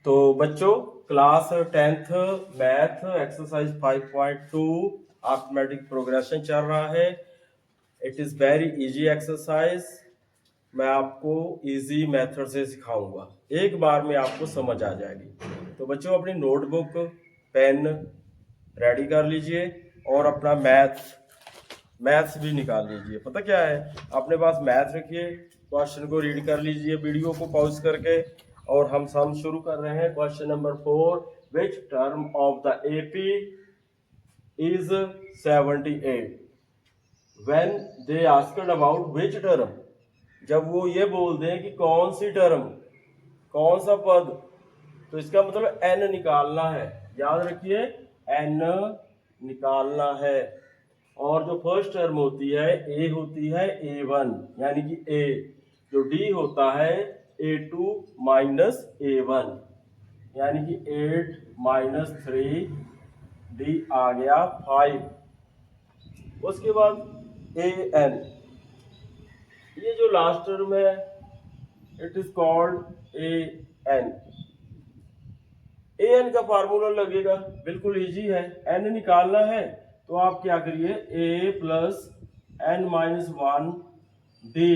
तो बच्चों class 10th math exercise 5.2 arithmetic progression चल रहा है। It is very easy exercise. मैं आपको इजी मेथड से सिखाऊंगा, एक बार में आपको समझ आ जाएगी। तो बच्चों अपनी नोटबुक पेन रेडी कर लीजिए और अपना मैथ्स भी निकाल लीजिए। पता क्या है, अपने पास मैथ रखिए, क्वेश्चन को रीड कर लीजिए वीडियो को पॉज करके, और हम सम शुरू कर रहे हैं। Question number 4, which term of the AP is 78? When they asked about which term, जब वो ये बोल दें कि कौन सी टर्म, कौन सा पद, तो इसका मतलब एन निकालना है। याद रखिए एन निकालना है। और जो फर्स्ट टर्म होती है ए होती है A1 यानी कि ए, जो डी होता है A2 माइनस A1 यानी कि 8 माइनस 3, डी आ गया 5। उसके बाद AN, ये जो लास्ट टर्म है it is called AN। AN का फार्मूला लगेगा, बिल्कुल इजी है। n निकालना है तो आप क्या करिए, a plus n minus 1 D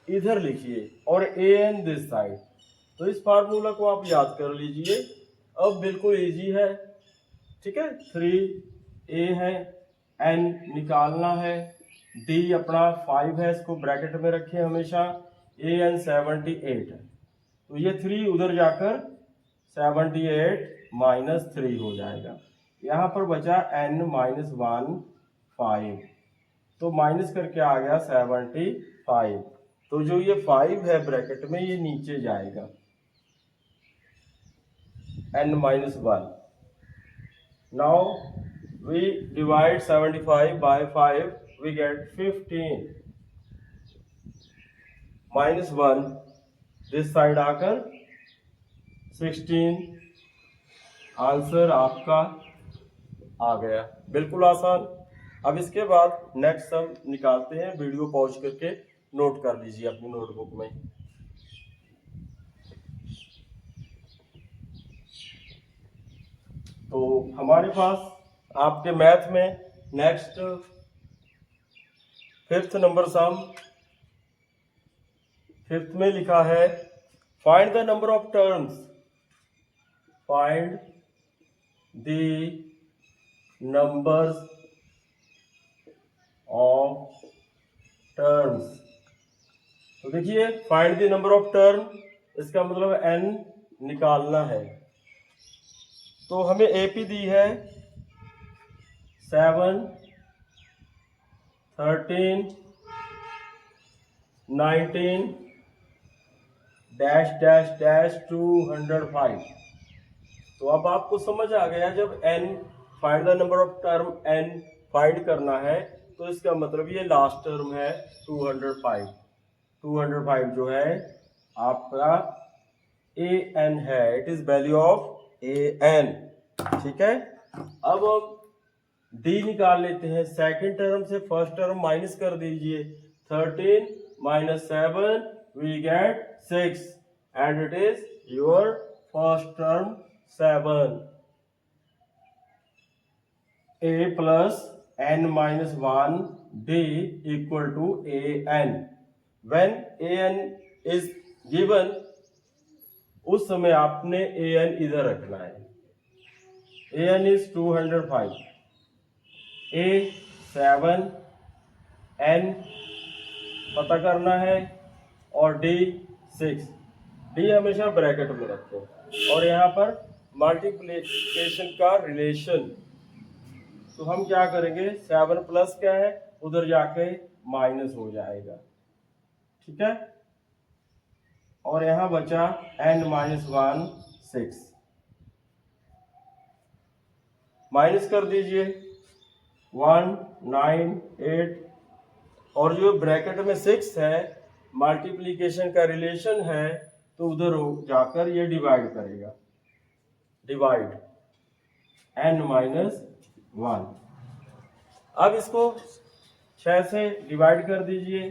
इधर लिखिए और AN दिस साइड। तो इस फार्मूला को आप याद कर लीजिए। अब बिल्कुल इजी है, ठीक है। 3a है, n निकालना है, d अपना 5 है, इसको ब्रैकेट में रखिए हमेशा। AN 78 है, तो ये 3 उधर जाकर 78 माइनस 3 हो जाएगा। यहाँ पर बचा n माइनस 1 5, तो माइनस करके आ गया 75। तो जो ये 5 है ब्रैकेट में, ये नीचे जाएगा n minus 1। Now we divide 75 by 5, we get 15 minus 1 this side आकर 16। आंसर आपका आ गया, बिल्कुल आसान। अब इसके बाद नेक्स्ट सम निकालते हैं, वीडियो पॉज करके नोट कर लीजिए अपनी नोटबुक में। तो हमारे पास आपके मैथ में नेक्स्ट 5th नंबर सम, 5th में लिखा है find the number of terms, find the numbers of terms. तो देखिए find the number of term, इसका मतलब n निकालना है। तो हमें एपी दी है 7, 13, 19 डैश डैश डैश 205। तो अब आपको समझ आ गया, जब n find the number of term n find करना है, तो इसका मतलब ये लास्ट टर्म है 205। 205 जो है आपका AN है, it is value of AN, ठीक है। अब हम D निकाल लेते हैं। सेकंड टर्म से फर्स्ट टर्म माइनस कर दीजिए। 13 minus 7 we get 6 and it is your first term 7। A plus n minus 1 D equal to AN। When AN is given, उस समय आपने AN इधर रखना है। AN इज 205, A 7, N पता करना है और D 6। D हमेशा ब्रैकेट में रखो, और यहाँ पर मल्टीप्लिकेशन का रिलेशन। तो हम क्या करेंगे, 7 प्लस क्या है, उधर जाके माइनस हो जाएगा, ठीक है। और यहाँ बचा n माइनस 1 6, माइनस कर दीजिए 1 9 8, और जो ब्रैकेट में 6 है मल्टीप्लिकेशन का रिलेशन है, तो उधर जाकर ये डिवाइड करेगा, डिवाइड n माइनस 1। अब इसको 6 से डिवाइड कर दीजिए,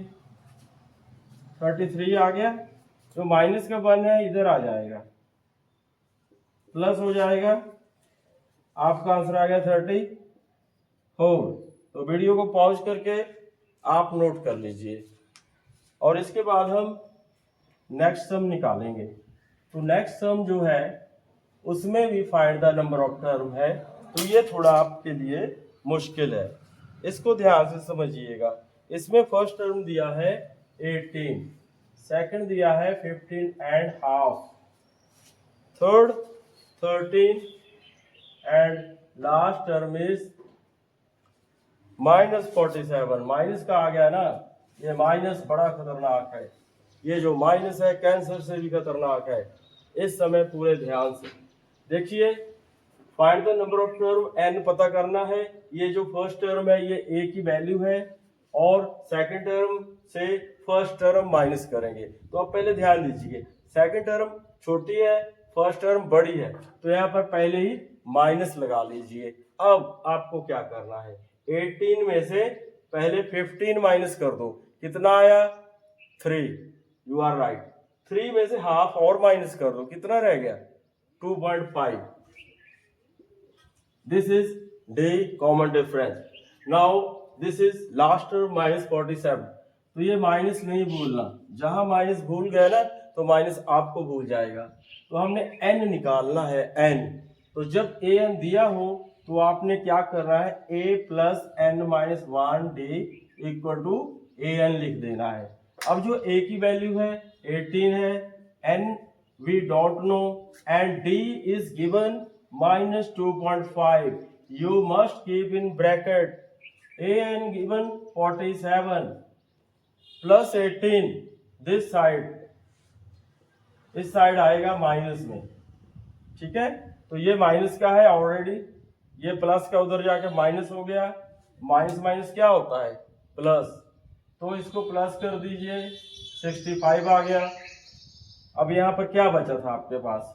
33 आ गया। जो माइनस का 1 है इधर आ जाएगा, प्लस हो जाएगा, आपका आंसर आ गया 34। तो वीडियो को पॉज करके आप नोट कर लीजिए और इसके बाद हम नेक्स्ट सम निकालेंगे। तो नेक्स्ट सम जो है उसमें भी find the number of term है, तो ये थोड़ा आपके लिए मुश्किल है, इसको ध्यान से समझिएगा। इसमें फर्स्ट टर्म दिया है 18, सेकंड दिया है 15.5, third 13 and last term is -47। Minus का आ गया ना, ये माइनस बड़ा खतरनाक है, ये जो माइनस है कैंसर से भी खतरनाक है। इस समय पूरे ध्यान से देखिए, find the number of term, n पता करना है। ये जो फर्स्ट टर्म है ये a की वैल्यू है और सेकंड टर्म से फर्स्ट टर्म माइनस करेंगे। तो अब पहले ध्यान दीजिए, सेकंड टर्म छोटी है, फर्स्ट टर्म बड़ी है, तो यहाँ पर पहले ही माइनस लगा लीजिए। अब आपको क्या करना है, 18 में से पहले 15 माइनस कर दो, कितना आया 3, यू आर राइट। 3 में से हाफ और माइनस कर दो, कितना रह गया 2.5। This is D common difference. Now this is last term -47। तो ये माइनस नहीं भूलना, जहां माइनस भूल गए ना तो माइनस आपको भूल जाएगा। तो हमने n निकालना है, n। तो जब an दिया हो तो आपने क्या करना है, a plus n-1 d equal to an लिख देना है। अब जो a की वैल्यू है 18 है, n we don't know and d is given -2.5. You must keep in bracket an given 47 plus 18 this side, इस साइड आएगा माइनस में, ठीक है। तो ये माइनस का है ऑलरेडी, ये प्लस का उधर जाके माइनस हो गया, माइनस माइनस क्या होता है प्लस, तो इसको प्लस कर दीजिए, 65 आ गया। अब यहाँ पर क्या बचा था आपके पास,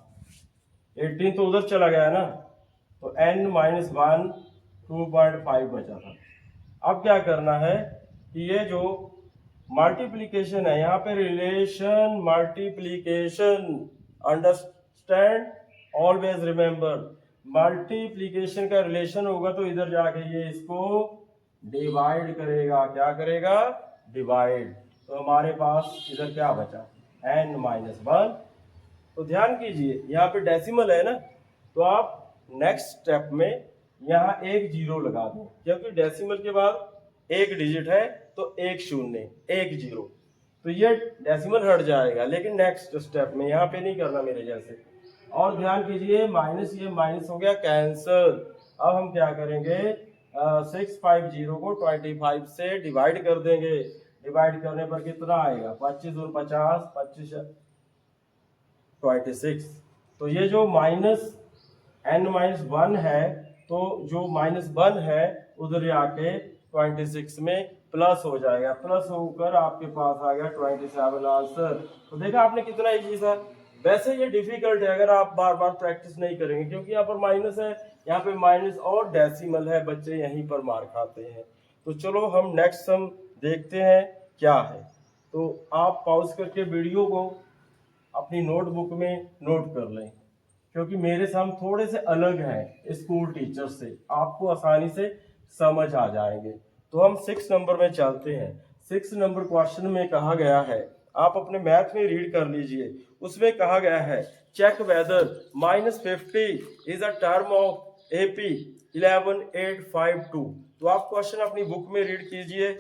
18 तो उधर चला गया ना, तो n-1 2.5 बचा था। अब क्या करना है कि ये जो मल्टीप्लीकेशन है, यहाँ पे relation multiplication, understand, always remember, multiplication का रिलेशन होगा तो इधर जाके ये इसको डिवाइड करेगा, क्या करेगा डिवाइड। तो हमारे पास इधर क्या बचा n-1। तो ध्यान कीजिए यहाँ पे डेसिमल है ना, तो आप नेक्स्ट स्टेप में यहाँ एक जीरो लगा दो, क्योंकि डेसिमल के बाद एक डिजिट है तो एक शून्य एक जीरो, तो ये डेसिमल हट जाएगा। लेकिन नेक्स्ट स्टेप में यहाँ पे नहीं करना मेरे जैसे। और ध्यान कीजिए माइनस, ये माइनस हो गया कैंसल। अब हम क्या करेंगे, 650 को 25 से डिवाइड कर देंगे। डिवाइड करने पर कितना आएगा, 25 और 50, 25 26। तो ये जो -n-1 है, तो जो -1 है उधर जाके 26 में प्लस हो जाएगा, प्लस होकर आपके पास आ गया 27 आंसर। तो देखा आपने कितना इजी था। वैसे ये डिफिकल्ट है अगर आप बार बार प्रैक्टिस नहीं करेंगे, क्योंकि यहाँ पर माइनस है, यहाँ पे माइनस और डेसिमल है, बच्चे यहीं पर मार खाते हैं। तो चलो हम नेक्स्ट सम देखते हैं क्या है। तो आप पॉज करके वीडियो को अपनी नोटबुक में नोट कर लें, क्योंकि मेरे सम थोड़े से अलग हैं स्कूल टीचर से, आपको आसानी से समझ आ जाएंगे। तो हम 6 नंबर में चलते हैं। 6 नंबर क्वेश्चन में कहा गया है, आप अपने मैथ में रीड कर लीजिए, उसमें कहा गया है check whether -50 is a term of AP 11852। तो आप क्वेश्चन अपनी बुक में रीड कीजिए।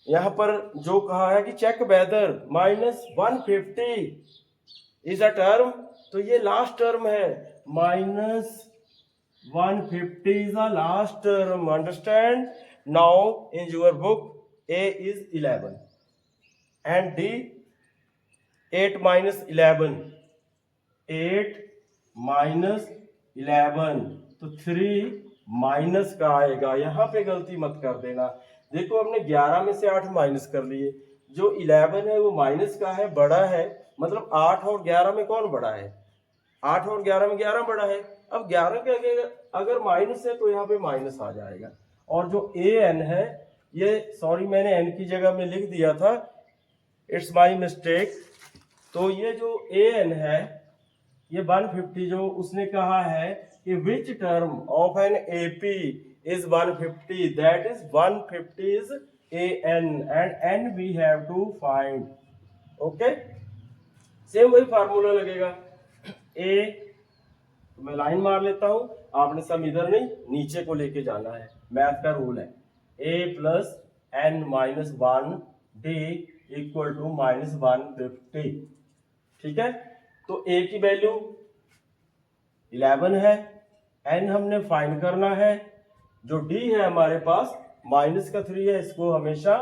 यहाँ पर जो कहा है कि check whether -150 is a term, तो ये लास्ट टर्म है, -150 is the last term, understand? Now in your book A is 11 and D 8 minus 11, 8 minus 11, तो 3 माइनस का आएगा। यहाँ पे गलती मत कर देना। देखो हमने 11 में से 8 माइनस कर लिए, जो 11 है वो माइनस का है, बड़ा है, मतलब 8 और 11 में कौन बड़ा है, 8 और 11 में 11 बड़ा है। अब 11 के अगर माइनस है तो यहाँ पे माइनस आ जाएगा। और जो an है, ये सॉरी मैंने n की जगह में लिख दिया था, इट्स माय मिस्टेक। तो ये जो an है ये 150 जो उसने कहा है कि which term of an AP is 150, that is 150 is an and n we have to find. Okay, same वही फार्मूला लगेगा। ए तो मैं लाइन मार लेता हूं, आपने सब इधर नहीं नीचे को लेके जाना है, मैथ का रूल है। A plus n minus 1 d equal to minus 150। ठीक है, तो ए की वैल्यू 11 है, एन हमने फाइंड करना है, जो डी है हमारे पास माइनस का 3 है, इसको हमेशा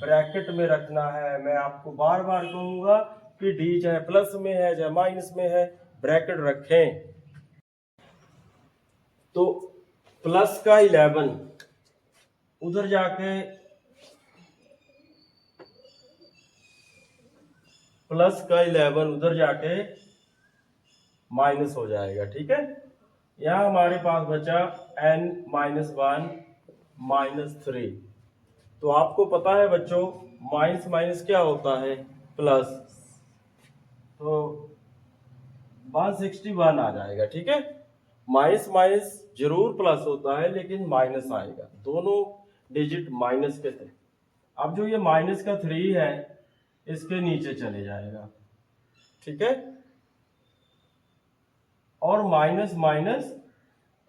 ब्रैकेट में रखना है। मैं आपको बार बार कहूंगा कि डी चाहे प्लस में है चाहे माइनस में है, ब्रैकेट रखें। तो प्लस का 11 उधर जाके माइनस हो जाएगा। ठीक है, यहां हमारे पास बचा n माइनस 1 माइनस 3। तो आपको पता है बच्चों माइनस माइनस क्या होता है, प्लस, तो 161 आ जाएगा। ठीक है, माइनस माइनस जरूर प्लस होता है लेकिन माइनस आएगा, दोनों डिजिट माइनस के थे। अब जो ये माइनस का 3 है इसके नीचे चले जाएगा। ठीक है, और माइनस माइनस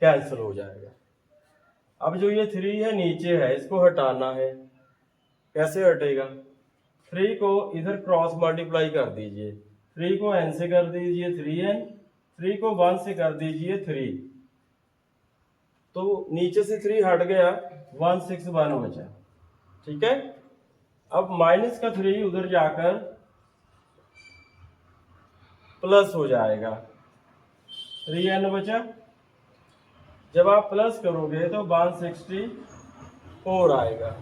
कैंसिल हो जाएगा। अब जो ये 3 है नीचे है, इसको हटाना है। कैसे हटेगा, 3 को इधर क्रॉस मल्टीप्लाई कर दीजिए, 3 को n से कर दीजिए 3n, 3 को 1 से कर दीजिए 3, तो नीचे से 3 हट गया, 161 बचा। ठीक है, अब माइनस का 3 उधर जाकर प्लस हो जाएगा, 3n बचा। जब आप प्लस करोगे तो 164 आएगा,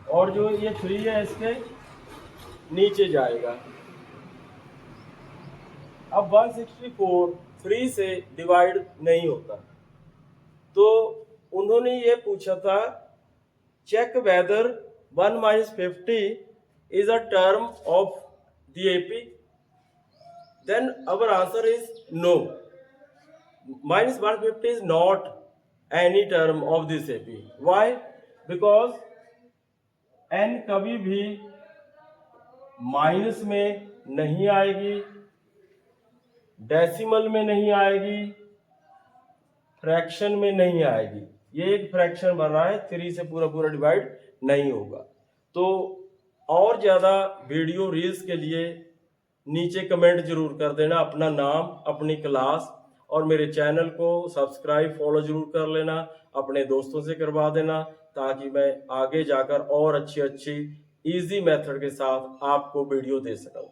और जो ये 3 है इसके नीचे जाएगा। अब 164 3 से डिवाइड नहीं होता, तो उन्होंने ये पूछा था check whether 1 minus 50 is a term of the AP, then our answer is no, minus 150 is not any term of this AP. Why? Because n कभी भी माइनस में नहीं आएगी, डेसिमल में नहीं आएगी, फ्रैक्शन में नहीं आएगी। ये एक फ्रैक्शन बन रहा है, 3 से पूरा पूरा डिवाइड नहीं होगा। तो और ज़्यादा वीडियो रील्स के लिए नीचे कमेंट जरूर कर देना, अपना नाम, अपनी क्लास, और मेरे चैनल को सब्सक्राइब फॉलो जरूर कर लेना, अपने दोस्तों से करवा देना, ताकि मैं आगे जाकर और अच्छी अच्छी इजी मेथड के साथ आपको वीडियो दे सकूं।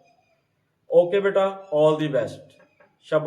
ओके बेटा, ऑल दी बेस्ट।